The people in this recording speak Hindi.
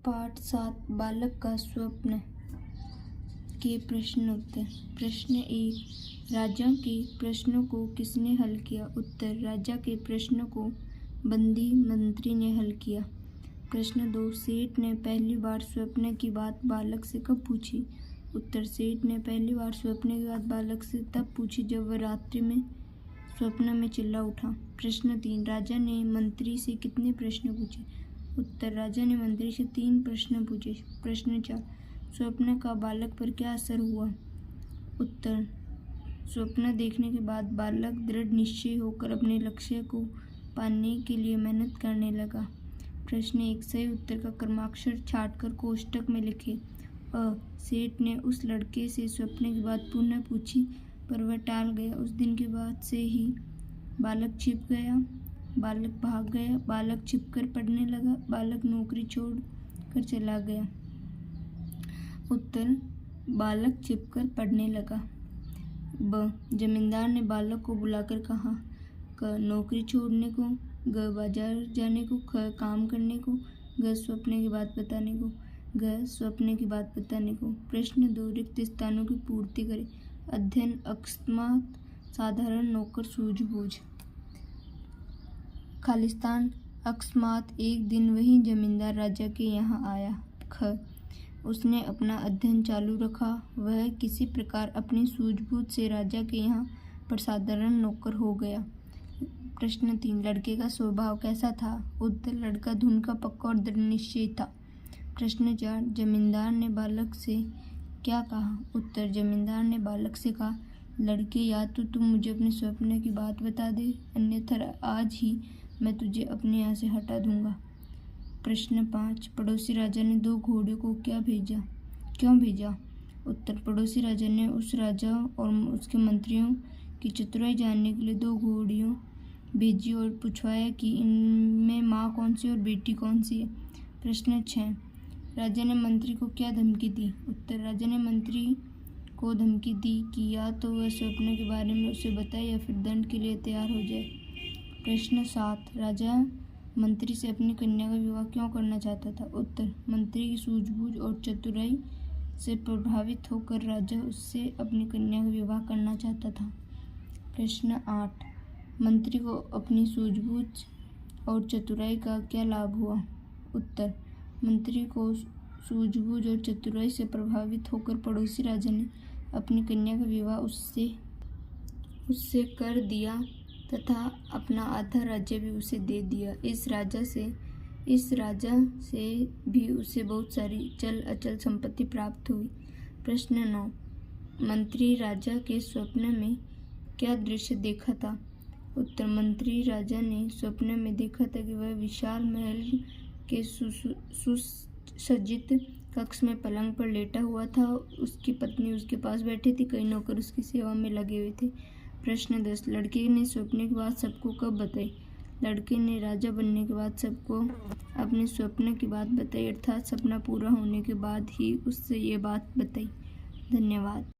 पाठ 7 बालक का स्वप्न के प्रश्न उत्तर। प्रश्न 1, राजा के प्रश्नों को किसने हल किया? उत्तर, राजा के प्रश्नों को बंदी मंत्री ने हल किया। प्रश्न 2, सेठ ने पहली बार स्वप्न की बात बालक से कब पूछी? उत्तर, सेठ ने पहली बार स्वप्न की बात बालक से तब पूछी जब वह रात्रि में स्वप्न में चिल्ला उठा। प्रश्न 3, राजा ने मंत्री से कितने प्रश्न पूछे? उत्तर, राजा ने मंत्री से 3 प्रश्न पूछे। प्रश्न 4, स्वप्न का बालक पर क्या असर हुआ? उत्तर, स्वप्न देखने के बाद बालक दृढ़ निश्चय होकर अपने लक्ष्य को पाने के लिए मेहनत करने लगा। प्रश्न 1, सही उत्तर का क्रमाक्षर छांटकर कोष्टक में लिखें। अ, सेठ ने उस लड़के से स्वप्न की बात पुनः पूछी पर वह टाल गया। उस दिन के बाद से ही बालक छिप गया, बालक भाग गया, बालक छिपकर पढ़ने लगा, बालक नौकरी छोड़ कर चला गया। उत्तर, बालक छिपकर पढ़ने लगा। ब, जमींदार ने बालक को बुलाकर कहा। क, नौकरी छोड़ने को। ग, बाजार जाने को। ख, काम करने को। ग, स्वप्न की बात बताने को। घ, स्वप्न की बात बताने को। प्रश्न 2, रिक्त स्थानों की पूर्ति करें। अध्ययन, अकस्मात, साधारण, नौकर, सूझबूझ। खालिस्तान, अकस्मात एक दिन वही जमींदार राजा के यहाँ आया। ख, उसने अपना अध्ययन चालू रखा। वह किसी प्रकार अपनी सूझबूझ से राजा के यहाँ प्रसाधारण नौकर हो गया। प्रश्न 3, लड़के का स्वभाव कैसा था? उत्तर, लड़का धुन का पक्का और दृढ़ निश्चयी था। प्रश्न 4, जमींदार ने बालक से क्या कहा? उत्तर, जमींदार ने बालक से कहा, लड़के, या तो तुम मुझे अपने स्वप्न की बात बता दे, अन्यथा आज ही मैं तुझे अपने यहाँ से हटा दूंगा। प्रश्न 5, पड़ोसी राजा ने 2 घोड़ों को क्यों भेजा? उत्तर, पड़ोसी राजा ने उस राजा और उसके मंत्रियों की चतुराई जानने के लिए 2 घोड़ियों भेजी और पूछवाया कि इनमें माँ कौन सी और बेटी कौन सी है। प्रश्न 6, राजा ने मंत्री को क्या धमकी दी? उत्तर, राजा ने मंत्री को धमकी दी कि या तो वह स्वप्न के बारे में उसे बताए या फिर दंड के लिए तैयार हो जाए। प्रश्न 7, राजा मंत्री से अपनी कन्या का विवाह क्यों करना चाहता था? उत्तर, मंत्री की सूझबूझ और चतुराई से प्रभावित होकर राजा उससे अपनी कन्या का विवाह करना चाहता था। प्रश्न 8, मंत्री को अपनी सूझबूझ और चतुराई का क्या लाभ हुआ? उत्तर, मंत्री को सूझबूझ और चतुराई से प्रभावित होकर पड़ोसी राजा ने अपनी कन्या का विवाह उससे कर दिया तथा अपना आधा राज्य भी उसे दे दिया। इस राजा से भी उसे बहुत सारी चल अचल संपत्ति प्राप्त हुई। प्रश्न 9, मंत्री राजा के स्वप्न में क्या दृश्य देखा था? उत्तर, मंत्री राजा ने स्वप्न में देखा था कि वह विशाल महल के सुसज्जित कक्ष में पलंग पर लेटा हुआ था। उसकी पत्नी उसके पास बैठी थी, कई नौकर उसकी सेवा में लगे हुए थे। प्रश्न 10, लड़के ने स्वप्न की बात सबको कब बताई? लड़के ने राजा बनने के बाद सबको अपने स्वप्न की बात बताई, अर्थात सपना पूरा होने के बाद ही उससे ये बात बताई। धन्यवाद।